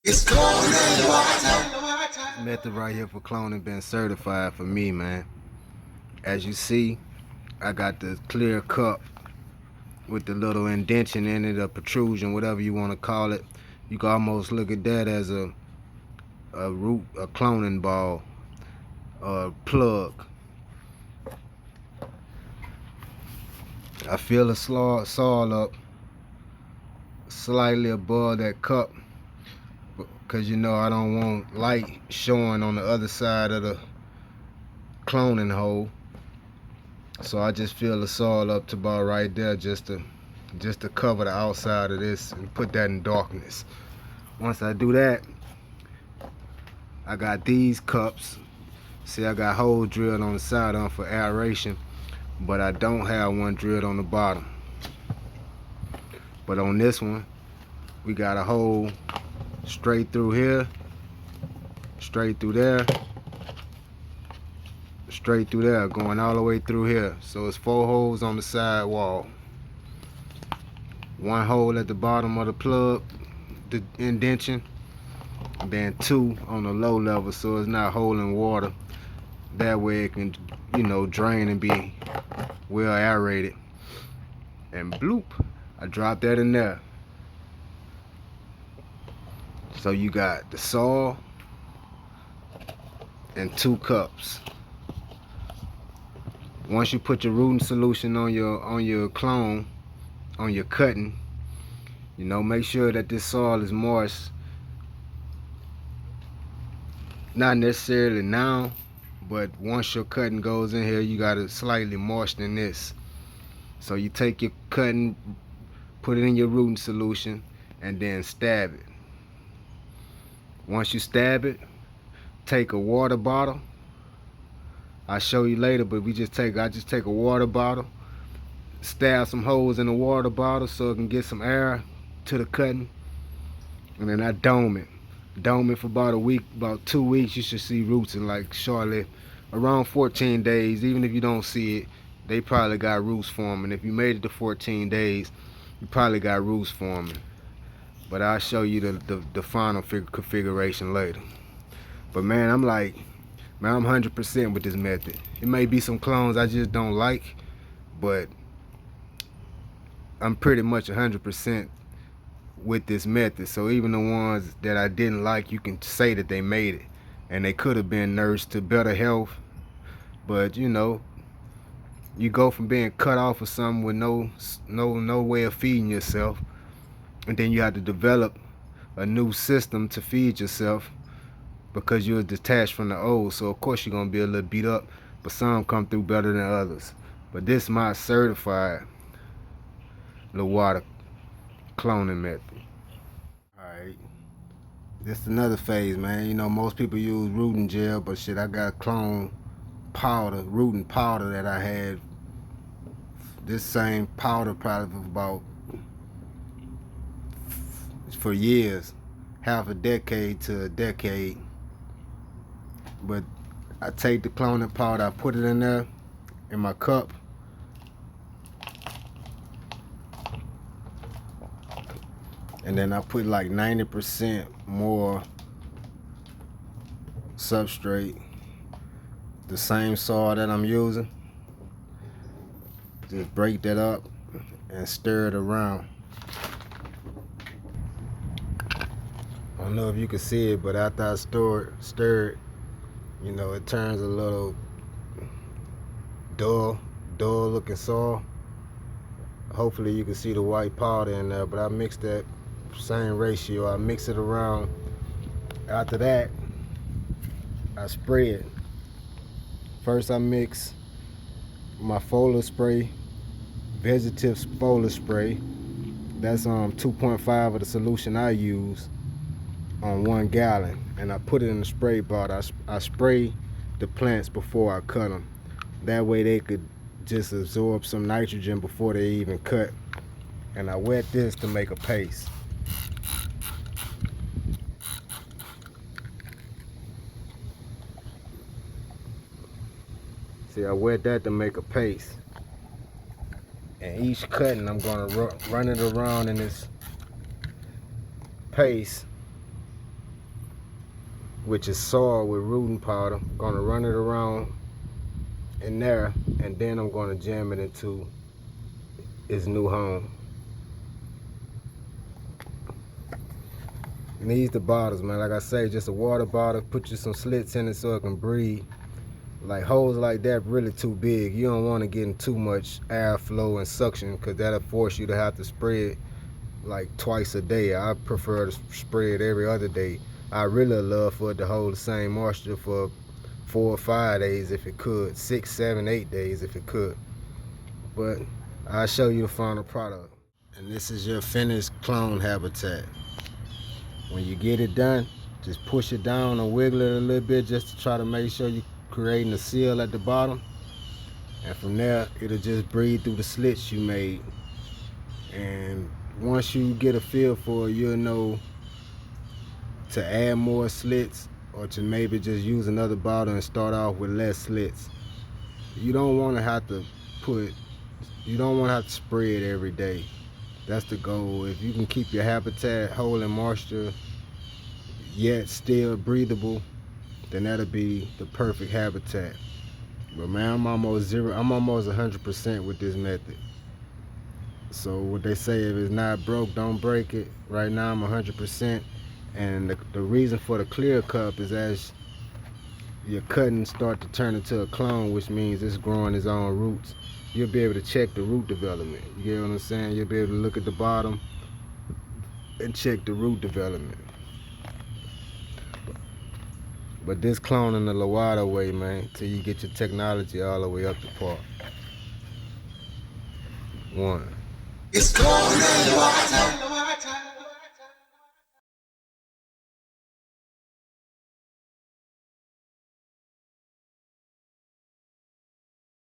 It's Codename. Method right here for cloning been certified for me, man. As you see, I got the clear cup with the little indention in it, a protrusion, whatever you want to call it. You can almost look at that as a cloning ball, a plug. I feel the saw up slightly above that cup because you know I don't want light showing on the other side of the cloning hole. So I just fill the saw up to about right there just to cover the outside of this and put that in darkness. Once I do that, I got these cups. See, I got holes drilled on the side on for aeration, but I don't have one drilled on the bottom. But on this one, we got a hole straight through here, straight through there, straight through there, going all the way through here. So it's 4 holes on the side wall. One hole at the bottom of the plug, the indention, then 2 on the low level so it's not holding water. That way it can, you know, drain and be well aerated. And bloop, I dropped that in there. So you got the saw and 2 cups. Once you put your rooting solution on your clone, on your cutting, you know, make sure that this soil is moist. Not necessarily now, but once your cutting goes in here, you gotta slightly moisten this. So you take your cutting, put it in your rooting solution, and then stab it. Once you stab it, take a water bottle. I'll show you later, but I just take a water bottle, stab some holes in the water bottle so it can get some air to the cutting, and then I dome it. Dome it for about a week, about 2 weeks. You should see roots in like shortly around 14 days. Even if you don't see it, they probably got roots forming. If you made it to 14 days, you probably got roots forming. But I'll show you the final configuration later. But man, I'm 100% with this method. It may be some clones I just don't like, but I'm pretty much 100% with this method. So even the ones that I didn't like, you can say that they made it, and they could have been nursed to better health. But you know, you go from being cut off of something with no way of feeding yourself, and then you have to develop a new system to feed yourself because you're detached from the old. So of course you're gonna be a little beat up, but some come through better than others. But this is my certified LWTA cloning method. Alright, this is another phase, man. You know, most people use rooting gel, but shit, I got clone powder, rooting powder that I had. This same powder probably for years, half a decade to a decade. But I take the cloning powder, I put it in there in my cup, and then I put like 90% more substrate, the same soil that I'm using. Just break that up and stir it around. I don't know if you can see it, but after I stir it, you know, it turns a little dull looking soil. Hopefully you can see the white powder in there, but I mix that same ratio. I mix it around. After that, I spray it. First I mix my foliar spray, vegetative foliar spray. That's 2.5 of the solution I use on 1 gallon, and I put it in the spray bottle. I spray the plants before I cut them. That way they could just absorb some nitrogen before they even cut. And I wet this to make a paste. See, I wet that to make a paste. And each cutting, I'm gonna run it around in this paste which is soil with rooting powder. I'm gonna run it around in there, and then I'm gonna jam it into its new home. It needs the bottles, man. Like I say, just a water bottle, put you some slits in it so it can breathe. Like holes like that really too big. You don't want to get in too much airflow and suction, because that'll force you to have to spray it like twice a day. I prefer to spray it every other day. I really love for it to hold the same moisture for 4 or 5 days if it could, 6, 7, 8 days if it could. But I'll show you the final product. And this is your finished clone habitat. When you get it done, just push it down and wiggle it a little bit just to try to make sure you're creating a seal at the bottom. And from there, it'll just breathe through the slits you made. And once you get a feel for it, you'll know to add more slits or to maybe just use another bottle and start off with less slits. You don't want to have to spray it every day. That's the goal. If you can keep your habitat holding moisture yet still breathable, then that'll be the perfect habitat. But man, I'm almost 100% with this method. So what they say, if it's not broke, don't break it. Right now I'm 100%, and the reason for the clear cup is as your cuttings start to turn into a clone, which means it's growing its own roots, you'll be able to check the root development. You get what I'm saying? You'll be able to look at the bottom and check the root development. But this cloning the LWTA way, man, till you get your technology all the way up to par. One. It's Codename.